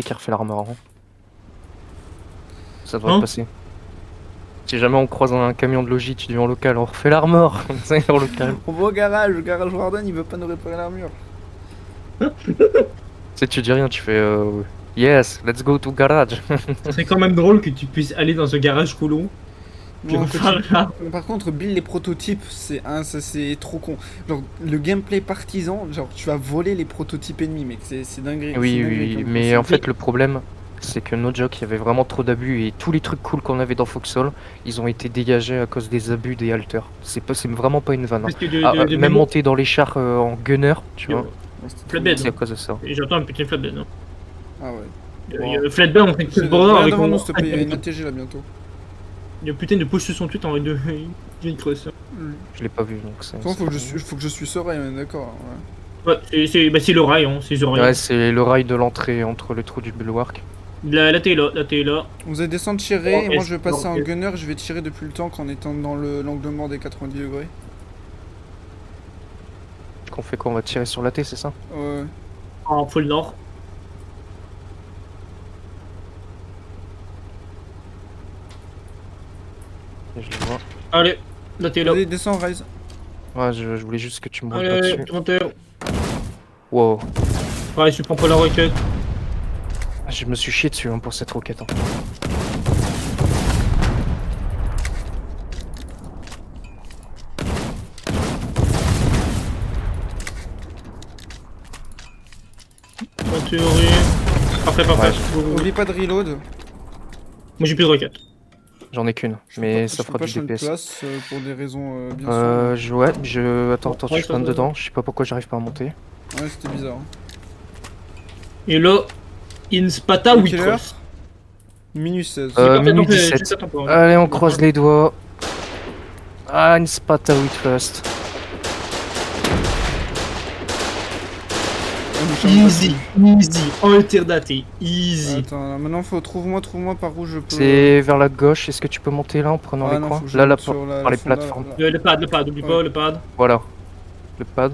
qui refait l'armor. Hein. Ça devrait passer. Si jamais on croise un camion de logis, tu dis en local, on refait l'armor. En local. On va au garage Warden, il veut pas nous réparer l'armure. Tu dis rien, tu fais yes, let's go to garage. C'est quand même drôle que tu puisses aller dans ce garage colon. Puis Non, refaire là. par contre, build les prototypes, c'est trop con. Genre, le gameplay partisan, genre, tu vas voler les prototypes ennemis, mec, c'est dingue. Oui, mais en fait, le problème, c'est que NoJoke, il y avait vraiment trop d'abus et tous les trucs cool qu'on avait dans Foxhole, ils ont été dégagés à cause des abus des halters. C'est vraiment pas une vanne. Hein. Même monter dans les chars en gunner, tu vois. Flatbed. C'est à cause de ça. Et j'entends un petit flatbed. Non ah ouais. Il y a le flatbed, on fait que le border avec. Devant nous, s'il te plaît, il y a une ATG là bientôt. Il y a putain de push sur son tweet en de une creuse. Je l'ai pas vu donc c'est. Faut que je suis serein, on est d'accord. Ouais, c'est le rail, hein, c'est le rail. Ouais, c'est le rail de l'entrée entre le trou du bulwark. La t'es là, là. Vous allez descendre tirer, et moi je vais passer en gunner, je vais tirer depuis le tank en étant dans l'angle mort des 90 degrés. Qu'on fait quoi? On va tirer sur la T, c'est ça? Ouais. En full nord. Et je le vois. Allez, là t'es là. Allez, descends, Rise. Ouais, je voulais juste que tu me montes Allez, là-dessus. monteur. Wow. Ouais, je prends pas la roquette. Je me suis chié dessus hein, pour cette roquette. Hein. En théorie. Parfait. Oublie pas de reload. Moi j'ai plus de roquette. J'en ai qu'une, mais ça fera du DPS. Place, pour des raisons bien sûres. Ouais, attends, je suis pas dedans. Je sais pas pourquoi j'arrive pas à monter. Ouais, c'était bizarre. Et là, Inspata ou Witros. Minus 16. Minus 17. Allez, on croise les doigts. Ah, Inspata with first. Easy, alternaté, easy. Attends, maintenant trouve-moi par où je peux. C'est vers la gauche, est-ce que tu peux monter là en prenant les coins? Là, par les plateformes. Le pad, oublie pas le pad. Voilà, le pad.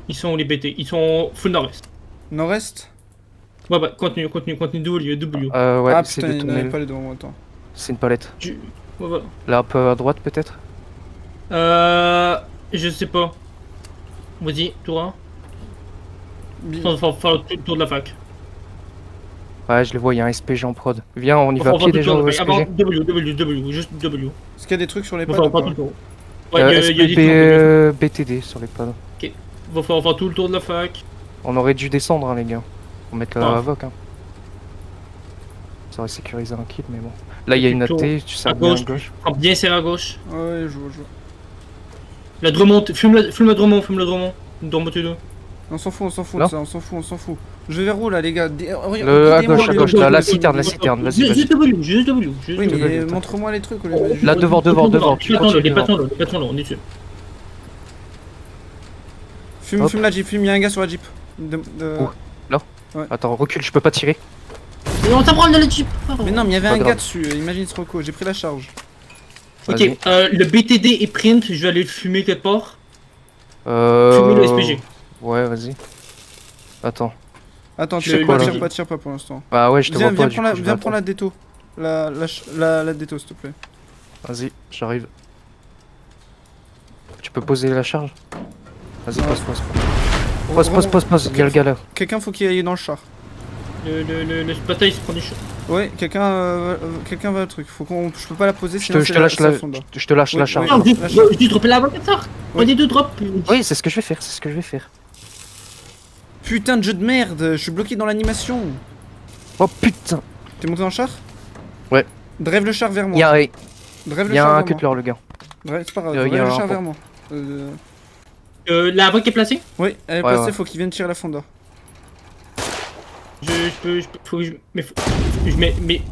Ils sont où les BT? Ils sont full nord-est. Nord-est? Ouais, continue, W. Ouais, ah c'est putain, de il y a tourner. une palette devant moi, attends. C'est une palette. Ouais, voilà. Là, un peu à droite peut-être? Je sais pas. Vas-y, tour 1. Faut le tour de la fac. Ouais, je le vois, il y a un SPG en prod. Viens, on y va à pied déjà au SPG. Avant W, juste W. Est-ce qu'il y a des trucs sur les pads? Ouais, il y a des BTD sur les pads. Ok, va falloir faire tout le tour de la fac. On aurait dû descendre, hein, les gars. Pour mettre la Avoc. Hein. Ça aurait sécurisé un kill, mais bon. Là, il y a une AT, tu sais, à gauche. Bien serré à gauche. Ouais, je vois. La Dremont, fume le Dremont. Dremont tu deux. On s'en fout, on s'en fout. Je vais vers où là, les gars? À gauche, là, la citerne, vas-y. Juste W. Oui, mais montre-moi les trucs. Là, devant. Les patons là, on est dessus. Fume la Jeep, il y a un gars sur la Jeep. Où? Là? Ouais. Attends, recule, je peux pas tirer. Mais on t'apprend de la Jeep. Mais non, mais il y avait un gars dessus, imagine Sroko, j'ai pris la charge. Ok, le BTD est print, je vais aller le fumer quelque part. Fumer le SPG. Ouais, vas-y. Attends, tire pas pour l'instant. Ah ouais, je te vois pas du coup. Viens prendre la déto. La déto, s'il te plaît. Vas-y, j'arrive. Tu peux poser la charge? Vas-y, pose, il y a le gars là. Quelqu'un faut qu'il aille dans le char. Le bataille se prend des choses. Ouais, quelqu'un va le truc. Je peux pas la poser sinon je te lâche la charge. Non, je dis dropper la voiture. On dit de drop. Oui, c'est ce que je vais faire, Putain de jeu de merde, je suis bloqué dans l'animation. Oh putain. T'es monté dans le char? Ouais. Drive le char vers moi. Il y a un cutler, le gars. C'est pas grave, drive le char vers moi. La voie qui est placée? Oui, elle est placée, faut qu'il vienne tirer la fonda. Faut que je mets.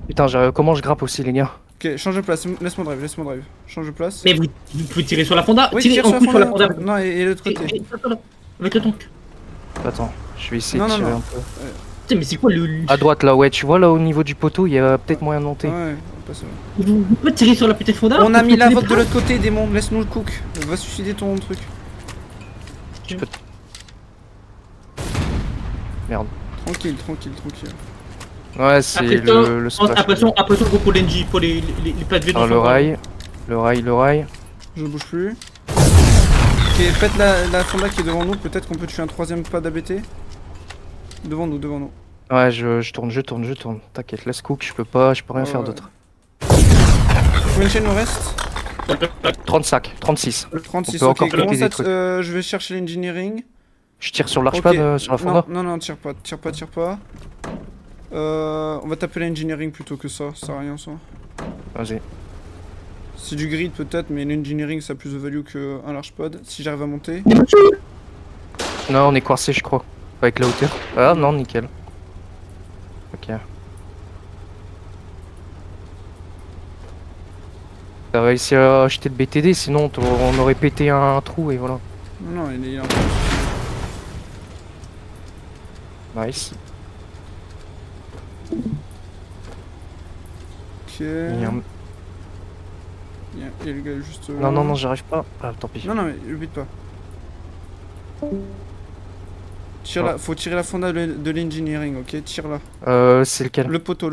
Putain, comment je grappe aussi, les gars? Ok, change de place, laisse-moi drive. Change de place. Mais vous pouvez tirer sur la fonda? Oui, tirez tire sur la fonda. Non, et l'autre côté. Avec le tank. Attends, je vais essayer de tirer un peu. Putain, mais c'est quoi le. À droite là, ouais, tu vois là au niveau du poteau, il y a peut-être moyen de monter. Ouais, vous pouvez tirer sur la petite fonda? On a mis la vote de l'autre côté, démon, laisse-nous le cook. Va suicider ton truc. Tu peux. Merde. Tranquille, tranquille, tranquille. Ouais, c'est le splash. Attention gros pour l'NG, pour les plates V dans Alors, le rail. Je ne bouge plus. Ok, faites la Fonda qui est devant nous. Peut-être qu'on peut tuer un troisième pas d'ABT. Devant nous, devant nous. Ouais, je tourne. T'inquiète, laisse cook, je peux rien faire Ouais. d'autre. Combien de chaînes nous reste? 35, 36. 36, On peut ok. encore cliquer des trucs. Je vais chercher l'engineering. Je tire sur l'archpad, sur la fonda. Non, tire pas. On va taper l'engineering plutôt que ça sert à rien ça. Vas-y. C'est du grid peut-être, mais l'engineering ça a plus de value qu'un large pod. Si j'arrive à monter. Non, on est coincé, je crois. Avec la hauteur. Ah non, nickel. Ok. T'as réussi à acheter le BTD, sinon on aurait pété un trou et voilà. Non, il est là. Nice. Ok. Il y a un- Il y a le gars juste là. Non, j'arrive pas. Ah, tant pis. Non, mais le bute pas. Faut tirer la fonda de l'engineering, ok? Tire-la. C'est lequel? Le poteau.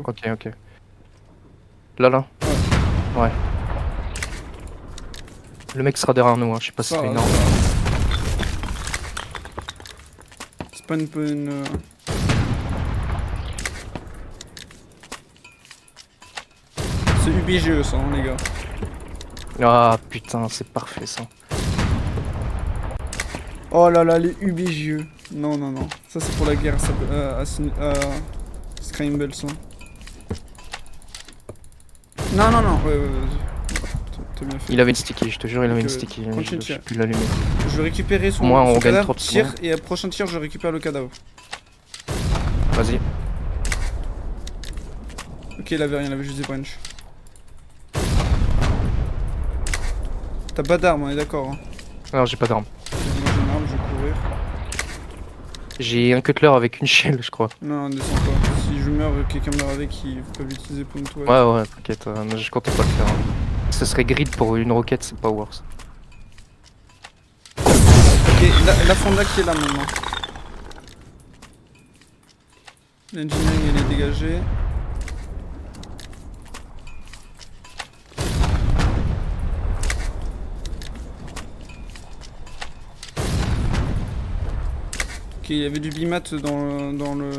Ok. Là. Ouais. Le mec sera derrière nous, hein. Je sais pas si c'est énorme. C'est pas une... C'est UBGE ça, hein, les gars. Ah putain, c'est parfait ça. Oh là là, les UBGE. Non. Ça c'est pour la guerre à Scramble ça. Non. Ouais, t'as bien fait. Il avait une sticky, je te jure, il avait une Donc, sticky. continue Je de sais tirer. plus l'allumer. Je vais récupérer son, Moi, on son gagne cadavre, 30 tire, secondes. et à prochain tir, je récupère le cadavre. Vas-y. Ok, il avait rien, il avait juste des branches. T'as pas d'arme, on est d'accord. Hein. Alors j'ai pas d'arme. Moi j'ai une arme, je vais courir. J'ai un cutler avec une shell, je crois. Non, descends pas. Si je meurs, quelqu'un meurt avec, ils peuvent l'utiliser pour une toile. Ouais, t'inquiète, je comptais pas le faire. Hein. Ce serait grid pour une roquette, c'est pas worse. Ok, la fonda qui est là maintenant. L'engineering elle est dégagée. Ok, il y avait du bimat dans le...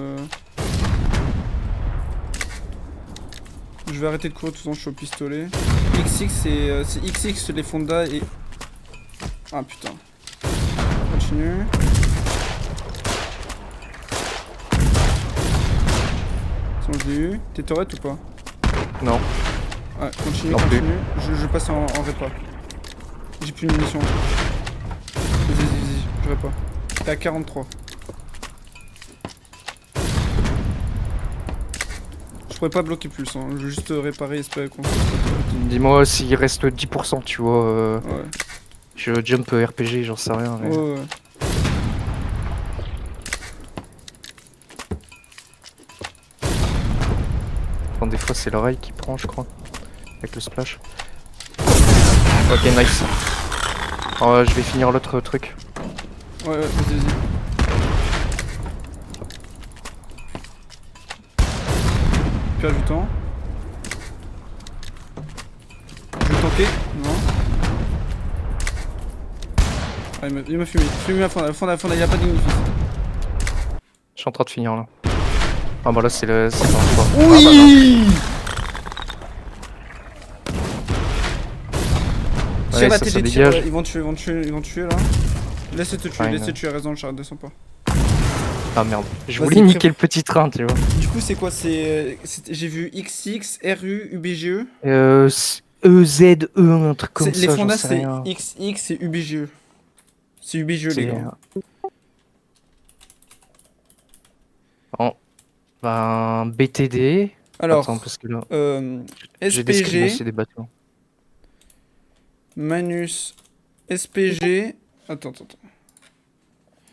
Je vais arrêter de courir tout le temps, je suis au pistolet. XX c'est XX les fondas et... Ah putain. Continue. Sinon je l'ai eu. T'es turret ou pas? Non. Ouais, continue. Non plus. Je passe en répa. J'ai plus de munitions. Vas-y, je répa. T'es à 43. Je pourrais pas bloquer plus, hein. Je vais juste réparer et espérer qu'on se... Dis-moi s'il reste 10%, tu vois. Ouais. Je jump RPG, j'en sais rien. Mais... Ouais. Enfin, des fois c'est l'oreille qui prend, je crois. Avec le splash. Ok, nice. Je vais finir l'autre truc. Ouais, vas-y. Perds du temps. Je vais tanker. Non. Ah, il m'a fumé. Fume à fond, il n'y a pas d'ignifice. Je suis en train de finir là. Ah bah là c'est le... c'est pas Oui. Ouais, Tire la ça TG, dégage. ils vont tuer là. Laisse-le te tuer, Fine. laisse-le tuer, raison le char, descends pas. Ah merde. Je Vas-y, voulais niquer le petit train, tu vois. Du coup, c'est quoi? J'ai vu XX, RU, UBGE. EZE, un truc comme ça. Les fondas, j'en sais c'est rien. XX et UBGE. C'est UBGE, les gars. Ben, BTD. Alors, Attends, parce que là, j'ai des scrims SPG, aussi, des bateaux. Manus, SPG. Attends.